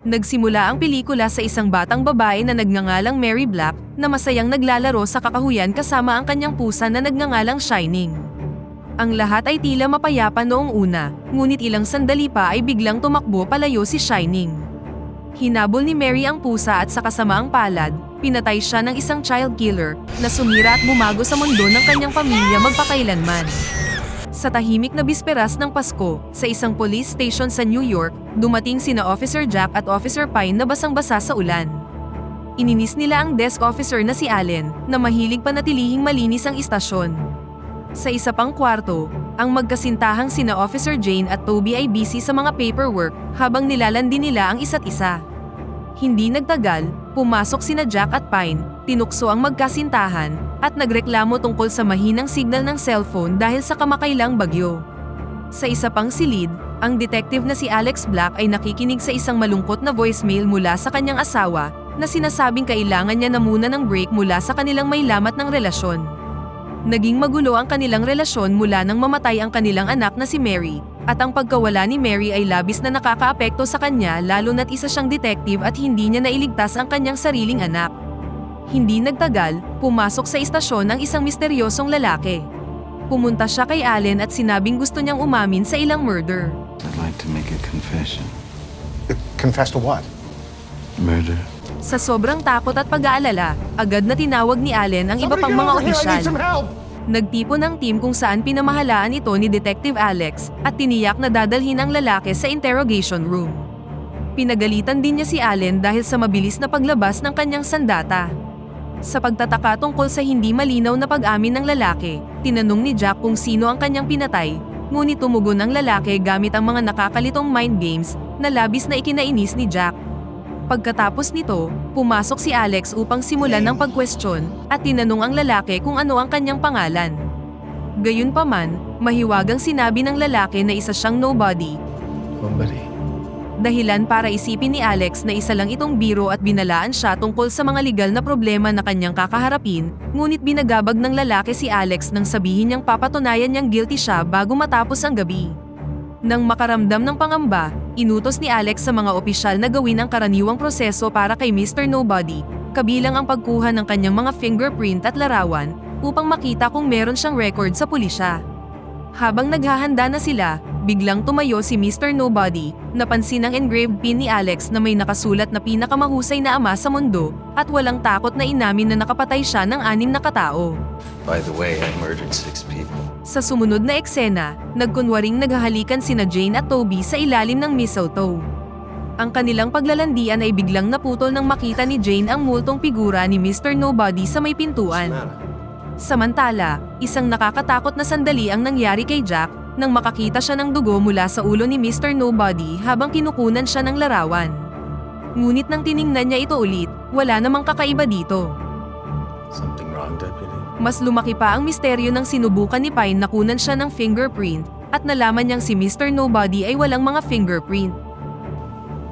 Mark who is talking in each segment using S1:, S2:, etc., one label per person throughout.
S1: Nagsimula ang pelikula sa isang batang babae na nagngangalang Mary Black na masayang naglalaro sa kakahuyan kasama ang kanyang pusa na nagngangalang Shining. Ang lahat ay tila mapayapa noong una, ngunit ilang sandali pa ay biglang tumakbo palayo si Shining. Hinabol ni Mary ang pusa at sa kasamaang palad, pinatay siya ng isang child killer na sumira at bumago sa mundo ng kanyang pamilya magpakailanman. Sa tahimik na bisperas ng Pasko, sa isang police station sa New York, dumating sina Officer Jack at Officer Pine na basang-basa sa ulan. Ininis nila ang desk officer na si Allen, na mahilig panatilihing malinis ang istasyon. Sa isa pang kwarto, ang magkasintahang sina Officer Jane at Toby ay busy sa mga paperwork habang nilalandi nila ang isa't isa. Hindi nagtagal, pumasok sina Jack at Pine, tinukso ang magkasintahan, at nagreklamo tungkol sa mahinang signal ng cellphone dahil sa kamakailang bagyo. Sa isa pang silid, ang detective na si Alex Black ay nakikinig sa isang malungkot na voicemail mula sa kanyang asawa, na sinasabing kailangan niya na muna ng break mula sa kanilang may lamat ng relasyon. Naging magulo ang kanilang relasyon mula nang mamatay ang kanilang anak na si Mary, at ang pagkawala ni Mary ay labis na nakakaapekto sa kanya lalo na't isa siyang detective at hindi niya nailigtas ang kanyang sariling anak. Hindi nagtagal, pumasok sa istasyon ang isang misteryosong lalaki. Pumunta siya kay Allen at sinabing gusto niyang umamin sa ilang murder.
S2: I'd like to make a confession.
S3: Confess to what?
S2: Murder.
S1: Sa sobrang takot at pag-aalala, agad na tinawag ni Allen ang iba pang mga opisyal. Nagtipon ang team kung saan pinamahalaan ito ni Detective Alex at tiniyak na dadalhin ang lalaki sa interrogation room. Pinagalitan din niya si Allen dahil sa mabilis na paglabas ng kanyang sandata. Sa pagtataka tungkol sa hindi malinaw na pag-amin ng lalaki, tinanong ni Jack kung sino ang kanyang pinatay, ngunit tumugon ang lalaki gamit ang mga nakakalitong mind games na labis na ikinainis ni Jack. Pagkatapos nito, pumasok si Alex upang simulan ng pagkwestiyon at tinanong ang lalaki kung ano ang kanyang pangalan. Gayunpaman, mahiwagang sinabi ng lalaki na isa siyang nobody. Dahilan para isipin ni Alex na isa lang itong biro at binalaan siya tungkol sa mga legal na problema na kanyang kakaharapin, ngunit binagabag ng lalaki si Alex nang sabihin niyang papatunayan niyang guilty siya bago matapos ang gabi. Nang makaramdam ng pangamba, inutos ni Alex sa mga opisyal na gawin ang karaniwang proseso para kay Mr. Nobody, kabilang ang pagkuha ng kanyang mga fingerprint at larawan, upang makita kung meron siyang record sa pulisya. Habang naghahanda na sila, biglang tumayo si Mr. Nobody, napansin ang engraved pin ni Alex na may nakasulat na pinakamahusay na ama sa mundo, at walang takot na inamin na nakapatay siya ng 6 na katao.
S2: By the way, I murdered 6 people.
S1: Sa sumunod na eksena, nagkunwaring naghahalikan sina Jane at Toby sa ilalim ng mistletoe. Ang kanilang paglalandian ay biglang naputol nang makita ni Jane ang multong figura ni Mr. Nobody sa may pintuan. Samantala, isang nakakatakot na sandali ang nangyari kay Jack nang makakita siya ng dugo mula sa ulo ni Mr. Nobody habang kinukunan siya ng larawan. Ngunit nang tiningnan niya ito ulit, wala namang kakaiba dito.
S2: Something wrong, Deputy?
S1: Mas lumaki pa ang misteryo nang sinubukan ni Pine na kunan siya ng fingerprint at nalaman niyang si Mr. Nobody ay walang mga fingerprint.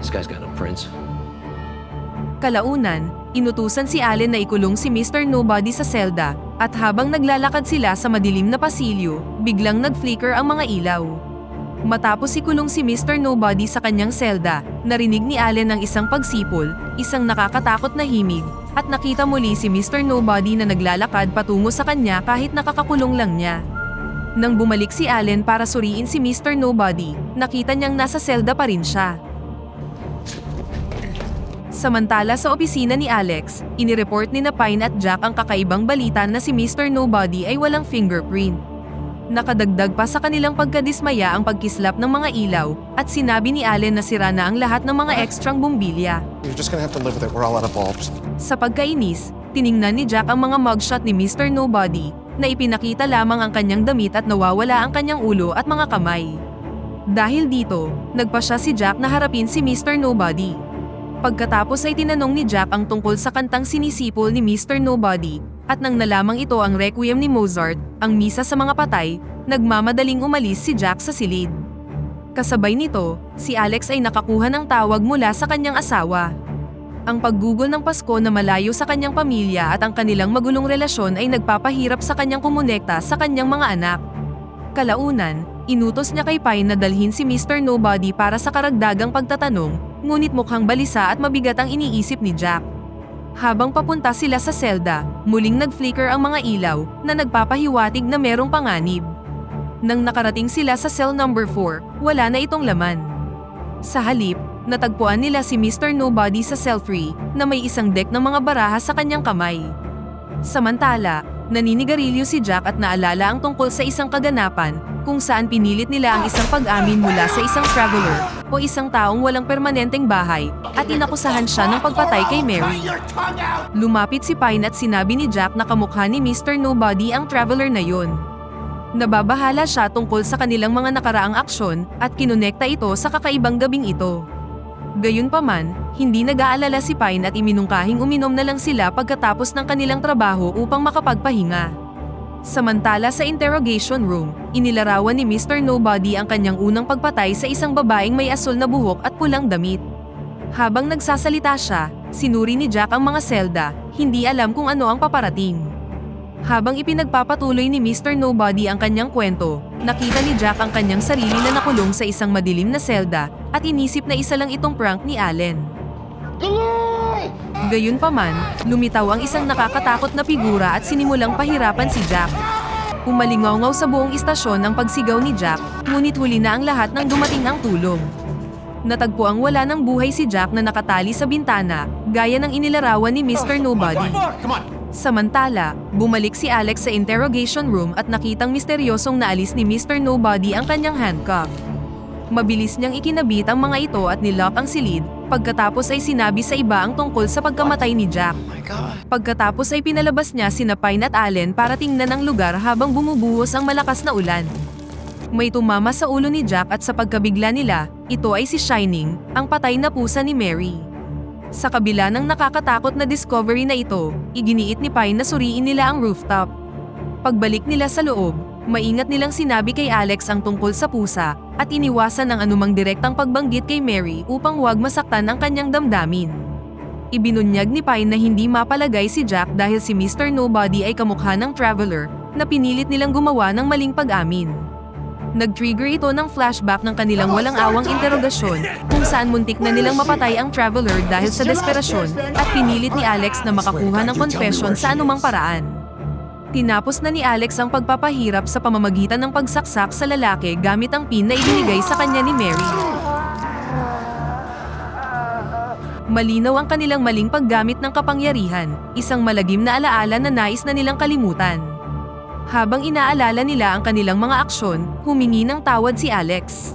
S2: This guy's got no prints.
S1: Kalaunan, inutusan si Allen na ikulong si Mr. Nobody sa selda, at habang naglalakad sila sa madilim na pasilyo, biglang nag-flicker ang mga ilaw. Matapos ikulong si Mr. Nobody sa kanyang selda, narinig ni Allen ang isang pagsipol, isang nakakatakot na himig, at nakita muli si Mr. Nobody na naglalakad patungo sa kanya kahit nakakakulong lang niya. Nang bumalik si Allen para suriin si Mr. Nobody, nakita niyang nasa selda pa rin siya. Samantala sa opisina ni Alex, inireport ni Pine at Jack ang kakaibang balita na si Mr. Nobody ay walang fingerprint. Nakadagdag pa sa kanilang pagkadismaya ang pagkislap ng mga ilaw, at sinabi ni Allen na sira na ang lahat ng mga ekstrang bumbilya.
S3: You're just gonna have to live with it. We're all out of bulbs.
S1: Sa pagkainis, tiningnan ni Jack ang mga mugshot ni Mr. Nobody, na ipinakita lamang ang kanyang damit at nawawala ang kanyang ulo at mga kamay. Dahil dito, nagpasya si Jack na harapin si Mr. Nobody. Pagkatapos ay tinanong ni Jack ang tungkol sa kantang sinisipol ni Mr. Nobody, at nang nalamang ito ang Requiem ni Mozart, ang misa sa mga patay, nagmamadaling umalis si Jack sa silid. Kasabay nito, si Alex ay nakakuha ng tawag mula sa kanyang asawa. Ang paggugol ng Pasko na malayo sa kanyang pamilya at ang kanilang magulong relasyon ay nagpapahirap sa kanyang kumonekta sa kanyang mga anak. Kalaunan, inutos niya kay Pine na dalhin si Mr. Nobody para sa karagdagang pagtatanong, ngunit mukhang balisa at mabigat ang iniisip ni Jack. Habang papunta sila sa selda, muling nag-flicker ang mga ilaw na nagpapahiwatig na merong panganib. Nang nakarating sila sa cell number 4, wala na itong laman. Sa halip, natagpuan nila si Mr. Nobody sa cell 3 na may isang deck ng mga baraha sa kanyang kamay. Samantala, naninigarilyo si Jack at naalala ang tungkol sa isang kaganapan kung saan pinilit nila ang isang pag-amin mula sa isang traveler o isang taong walang permanenteng bahay at inakusahan siya ng pagpatay kay Mary. Lumapit si Pine at sinabi ni Jack na kamukha ni Mr. Nobody ang traveler na yon. Nababahala siya tungkol sa kanilang mga nakaraang aksyon at kinonekta ito sa kakaibang gabing ito. Gayunpaman, hindi nag-aalala si Pine at iminungkahing uminom na lang sila pagkatapos ng kanilang trabaho upang makapagpahinga. Samantala sa interrogation room, inilarawan ni Mr. Nobody ang kanyang unang pagpatay sa isang babaeng may asul na buhok at pulang damit. Habang nagsasalita siya, sinuri ni Jack ang mga selda, hindi alam kung ano ang paparating. Habang ipinagpapatuloy ni Mr. Nobody ang kanyang kwento, nakita ni Jack ang kanyang sarili na nakulong sa isang madilim na selda at inisip na isa lang itong prank ni Allen. Gayunpaman, lumitaw ang isang nakakatakot na figura at sinimulang pahirapan si Jack. Umalingaw-ngaw sa buong istasyon ang pagsigaw ni Jack, ngunit huli na ang lahat nang dumating ang tulong. Natagpuang wala ng buhay si Jack na nakatali sa bintana, gaya ng inilarawan ni Mr. Nobody. Samantala, bumalik si Alex sa interrogation room at nakitang misteryosong naalis ni Mr. Nobody ang kanyang handcuff. Mabilis niyang ikinabit ang mga ito at nilock ang silid, pagkatapos ay sinabi sa iba ang tungkol sa pagkamatay ni Jack. Pagkatapos ay pinalabas niya sina Pine at Allen para tingnan ang lugar habang bumubuhos ang malakas na ulan. May tumama sa ulo ni Jack at sa pagkabigla nila, ito ay si Shining, ang patay na pusa ni Mary. Sa kabila ng nakakatakot na discovery na ito, iginiit ni Pine na suriin nila ang rooftop. Pagbalik nila sa loob, maingat nilang sinabi kay Alex ang tungkol sa pusa at iniwasan ang anumang direktang pagbanggit kay Mary upang huwag masaktan ang kanyang damdamin. Ibinunyag ni Pine na hindi mapalagay si Jack dahil si Mr. Nobody ay kamukha ng traveler na pinilit nilang gumawa ng maling pag-amin. Nag-trigger ito ng flashback ng kanilang walang awang interogasyon kung saan muntik na nilang mapatay ang traveler dahil sa desperasyon at pinilit ni Alex na makakuha ng confession sa anumang paraan. Tinapos na ni Alex ang pagpapahirap sa pamamagitan ng pagsaksak sa lalaki gamit ang pin na ibinigay sa kanya ni Mary. Malinaw ang kanilang maling paggamit ng kapangyarihan, isang malagim na alaala na nais na nilang kalimutan. Habang inaalala nila ang kanilang mga aksyon, humingi ng tawad si Alex.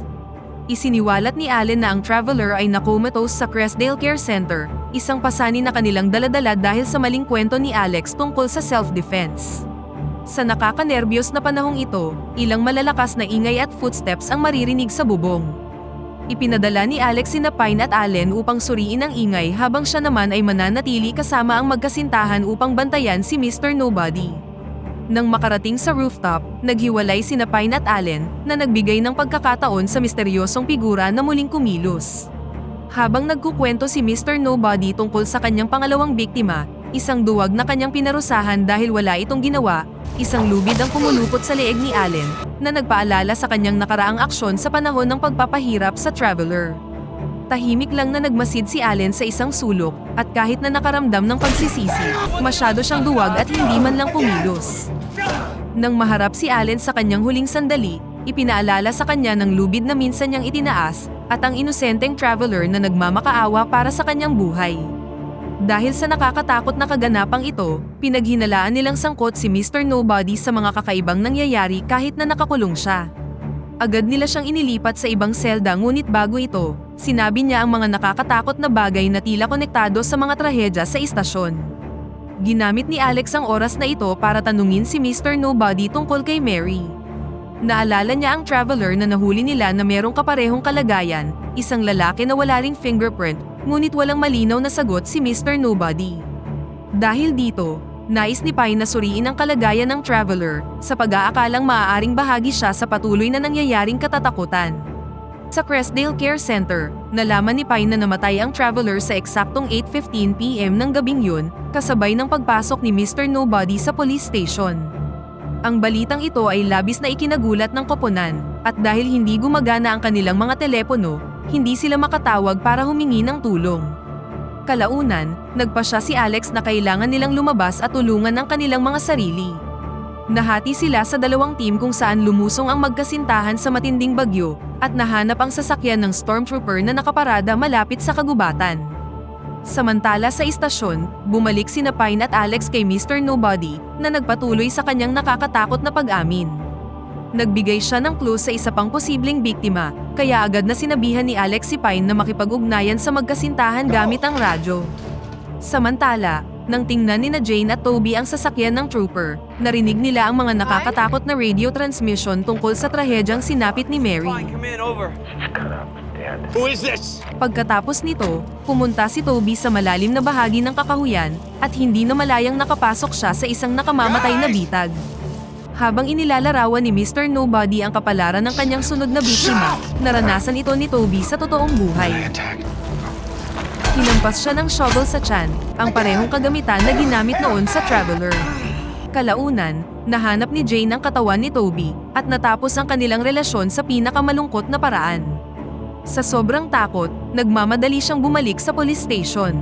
S1: Isiniwalat ni Allen na ang traveler ay nakomatose sa Crestdale Care Center, isang pasanin na kanilang daladala dahil sa maling kwento ni Alex tungkol sa self-defense. Sa nakakanerbiyos na panahong ito, ilang malalakas na ingay at footsteps ang maririnig sa bubong. Ipinadala ni Alex sina Pine at Allen upang suriin ang ingay habang siya naman ay mananatili kasama ang magkasintahan upang bantayan si Mr. Nobody. Nang makarating sa rooftop, naghiwalay sina Pine at Allen na nagbigay ng pagkakataon sa misteryosong figura na muling kumilos. Habang nagkukwento si Mr. Nobody tungkol sa kanyang pangalawang biktima, isang duwag na kanyang pinarusahan dahil wala itong ginawa, isang lubid ang pumulupot sa leeg ni Allen na nagpaalala sa kanyang nakaraang aksyon sa panahon ng pagpapahirap sa traveler. Tahimik lang na nagmasid si Allen sa isang sulok at kahit na nakaramdam ng pagsisisi, masyado siyang duwag at hindi man lang pumilos. Nang maharap si Allen sa kanyang huling sandali, ipinaalala sa kanya ng lubid na minsan niyang itinaas at ang inosenteng traveler na nagmamakaawa para sa kanyang buhay. Dahil sa nakakatakot na kaganapang ito, pinaghinalaan nilang sangkot si Mr. Nobody sa mga kakaibang nangyayari kahit na nakakulong siya. Agad nila siyang inilipat sa ibang selda ngunit bago ito, sinabi niya ang mga nakakatakot na bagay na tila konektado sa mga trahedya sa istasyon. Ginamit ni Alex ang oras na ito para tanungin si Mr. Nobody tungkol kay Mary. Naalala niya ang traveler na nahuli nila na merong kaparehong kalagayan, isang lalaki na wala ring fingerprint, ngunit walang malinaw na sagot si Mr. Nobody. Dahil dito, nais ni Pine na suriin ang kalagayan ng traveler sa pag-aakalang maaaring bahagi siya sa patuloy na nangyayaring katatakutan. Sa Crestdale Care Center, nalaman ni Pine na namatay ang traveler sa eksaktong 8:15 PM ng gabing yun, kasabay ng pagpasok ni Mr. Nobody sa police station. Ang balitang ito ay labis na ikinagulat ng koponan, at dahil hindi gumagana ang kanilang mga telepono, hindi sila makatawag para humingi ng tulong. Kalaunan, nagpasya si Alex na kailangan nilang lumabas at tulungan ang kanilang mga sarili. Nahati sila sa dalawang team kung saan lumusong ang magkasintahan sa matinding bagyo at nahanap ang sasakyan ng stormtrooper na nakaparada malapit sa kagubatan. Samantala sa istasyon, bumalik sina Pine at Alex kay Mr. Nobody na nagpatuloy sa kanyang nakakatakot na pag-amin. Nagbigay siya ng clue sa isa pang posibleng biktima, kaya agad na sinabihan ni Alex si Pine na makipag-ugnayan sa magkasintahan gamit ang radyo. Samantala, nang tingnan ni na Jane at Toby ang sasakyan ng trooper, narinig nila ang mga nakakatakot na radio transmission tungkol sa trahedyang sinapit ni Mary.
S4: Who is this?
S1: Pagkatapos nito, pumunta si Toby sa malalim na bahagi ng kakahuyan at hindi na malayang nakapasok siya sa isang nakamamatay na bitag. Habang inilalarawan ni Mr. Nobody ang kapalaran ng kanyang sunod na biktima, naranasan ito ni Toby sa totoong buhay. Hinampas siya ng shovel sa tiyan, ang parehong kagamitan na ginamit noon sa Traveler. Kalaunan, nahanap ni Jane ang katawan ni Toby at natapos ang kanilang relasyon sa pinakamalungkot na paraan. Sa sobrang takot, nagmamadali siyang bumalik sa police station.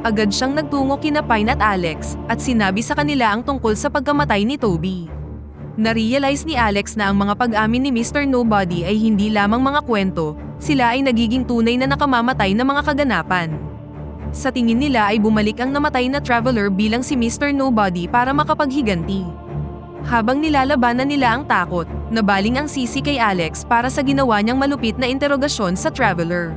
S1: Agad siyang nagtungo kina Pine at Alex at sinabi sa kanila ang tungkol sa pagkamatay ni Toby. Narealize ni Alex na ang mga pag-amin ni Mr. Nobody ay hindi lamang mga kwento, sila ay nagiging tunay na nakamamatay na mga kaganapan. Sa tingin nila ay bumalik ang namatay na traveler bilang si Mr. Nobody para makapaghiganti. Habang nilalabanan nila ang takot, nabaling ang sisi kay Alex para sa ginawa niyang malupit na interogasyon sa traveler.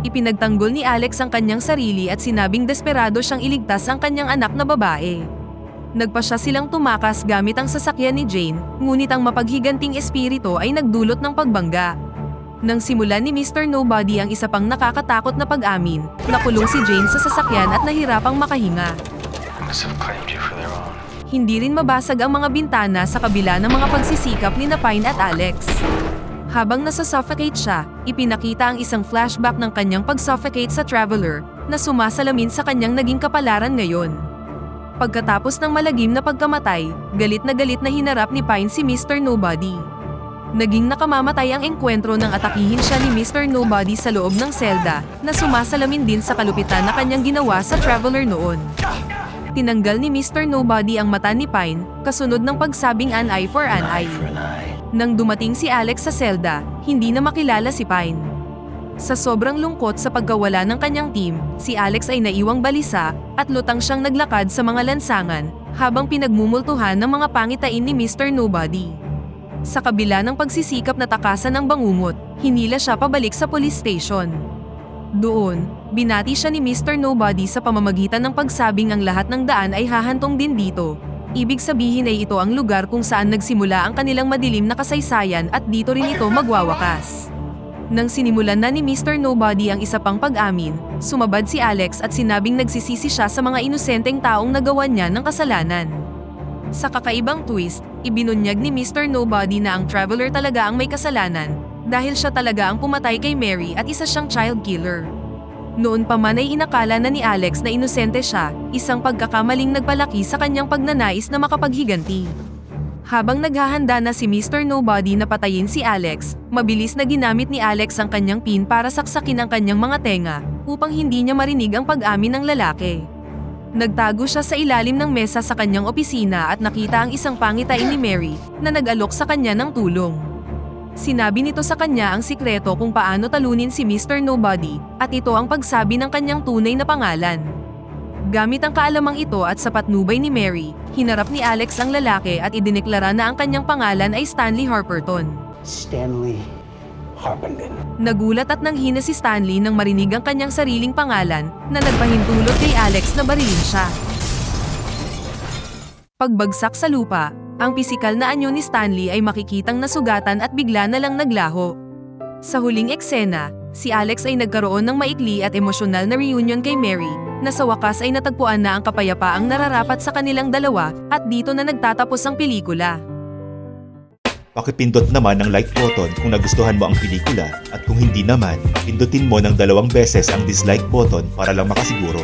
S1: Ipinagtanggol ni Alex ang kanyang sarili at sinabing desperado siyang iligtas ang kanyang anak na babae. Nagpasya silang tumakas gamit ang sasakyan ni Jane, ngunit ang mapaghiganting espiritu ay nagdulot ng pagbangga. Nang simulan ni Mr. Nobody ang isa pang nakakatakot na pag-amin, nakulong si Jane sa sasakyan at nahirapang makahinga. Hindi rin mabasag ang mga bintana sa kabila ng mga pagsisikap ni Pine at Alex. Habang nasa-suffocate siya, ipinakita ang isang flashback ng kanyang pag-suffocate sa Traveler na sumasalamin sa kanyang naging kapalaran ngayon. Pagkatapos ng malagim na pagkamatay, galit na hinarap ni Pine si Mr. Nobody. Naging nakamamatay ang engkwentro nang atakihin siya ni Mr. Nobody sa loob ng selda na sumasalamin din sa kalupitan na kanyang ginawa sa Traveler noon. Tinanggal ni Mr. Nobody ang mata ni Pine, kasunod ng pagsabing an eye for an eye. Nang dumating si Alex sa selda, hindi na makilala si Pine. Sa sobrang lungkot sa pagkawala ng kanyang team, si Alex ay naiwang balisa at lutang siyang naglakad sa mga lansangan habang pinagmumultuhan ng mga pangitain ni Mr. Nobody. Sa kabila ng pagsisikap na takasan ng bangungot, hinila siya pabalik sa police station. Doon, binati siya ni Mr. Nobody sa pamamagitan ng pagsabing ang lahat ng daan ay hahantong din dito. Ibig sabihin ay ito ang lugar kung saan nagsimula ang kanilang madilim na kasaysayan at dito rin ito magwawakas. Nang sinimulan na ni Mr. Nobody ang isa pang pag-amin, sumabad si Alex at sinabing nagsisisi siya sa mga inosenteng taong nagawa niya ng kasalanan. Sa kakaibang twist, ibinunyag ni Mr. Nobody na ang Traveler talaga ang may kasalanan dahil siya talaga ang pumatay kay Mary at isa siyang child killer. Noon pa man ay inakala na ni Alex na inosente siya, isang pagkakamaling nagpalaki sa kanyang pagnanais na makapaghiganti. Habang naghahanda na si Mr. Nobody na patayin si Alex, mabilis na ginamit ni Alex ang kanyang pin para saksakin ang kanyang mga tenga upang hindi niya marinig ang pag-amin ng lalaki. Nagtago siya sa ilalim ng mesa sa kanyang opisina at nakita ang isang pangitain ni Mary na nag-alok sa kanya ng tulong. Sinabi nito sa kanya ang sikreto kung paano talunin si Mr. Nobody at ito ang pagsabi ng kanyang tunay na pangalan. Gamit ang kaalamang ito at sa patnubay ni Mary, hinarap ni Alex ang lalaki at idineklara na ang kanyang pangalan ay Stanley Harperton.
S4: Stanley Harpenden.
S1: Nagulat at nanghina si Stanley nang marinig ang kanyang sariling pangalan na nagpahintulot kay Alex na barilin siya. Pagbagsak sa lupa, ang pisikal na anyo ni Stanley ay makikitang nasugatan at bigla na lang naglaho. Sa huling eksena, si Alex ay nagkaroon ng maikli at emosyonal na reunion kay Mary, na sa wakas ay natagpuan na ang kapayapaang nararapat sa kanilang dalawa at dito na nagtatapos ang pelikula.
S5: Pakipindot naman ang like button kung nagustuhan mo ang pelikula at kung hindi naman, pindutin mo ng 2 beses ang dislike button para lang makasiguro.